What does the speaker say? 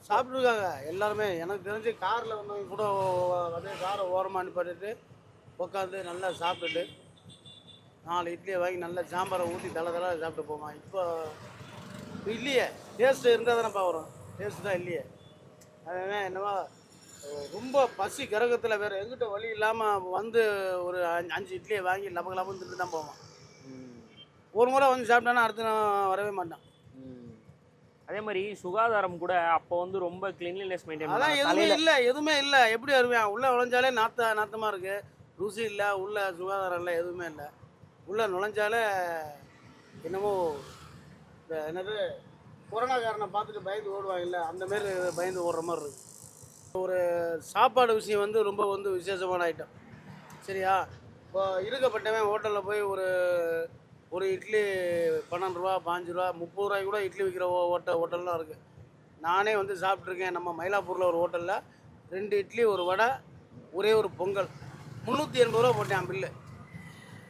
சாப்பிட்ருக்காங்க எல்லாருமே. எனக்கு தெரிஞ்சு காரில் வந்தவங்க கூட அப்படியே காரை ஓரமாக நிப்பாட்டிட்டு உட்காந்து நல்லா சாப்பிட்டுட்டு 4 இட்லியை வாங்கி நல்லா சாம்பாரை ஊற்றி தலை சாப்பிட்டு போவான். இப்போ இல்லையே, டேஸ்ட்டு இருந்தால் தானேப்பா வரும். டேஸ்ட்டு தான் இல்லையே. அதுதான் என்னவோ ரொம்ப பசி கரகத்தில் வேறு எங்கிட்ட வழி இல்லாமல் வந்து ஒரு 5 இட்லியை வாங்கி லபக்கு லபன்னு திட்டு தான் போவான். ஒரு முறை வந்து சாப்பிட்டானா அடுத்து நான் வரவே மாட்டான். அதே மாதிரி சுகாதாரம் கூட அப்போ வந்து ரொம்ப கிளீன்லினஸ் மெயின்டைன் அதான் எதுவுமே இல்லை. எப்படி வருவேன் உள்ளே நுழைஞ்சாலே நாத்தமாக இருக்குது, ருசி இல்லை, உள்ள சுகாதாரம் இல்லை, எதுவுமே இல்லை. உள்ளே நுழைஞ்சாலே என்னமோ என்னது கொரோனாக்காரனை பார்த்துட்டு பயந்து ஓடுவாங்கல்ல, அந்த மாரி பயந்து ஓடுற மாதிரி இருக்குது. ஒரு சாப்பாடு விஷயம் வந்து ரொம்ப விசேஷமான ஐட்டம். சரியா, இப்போ இருக்கப்பட்டவன் ஹோட்டலில் போய் ஒரு இட்லி 12 ரூபா, 5 ரூபா, 30 ரூபாய்க்கு கூட இட்லி விற்கிற ஹோட்டல்லாம் இருக்குது. நானே வந்து சாப்பிட்ருக்கேன். நம்ம மயிலாப்பூரில் ஒரு ஹோட்டலில் 2 இட்லி, ஒரு வடை, ஒரே ஒரு பொங்கல், 380 ரூபா போட்டேன் பில்லு.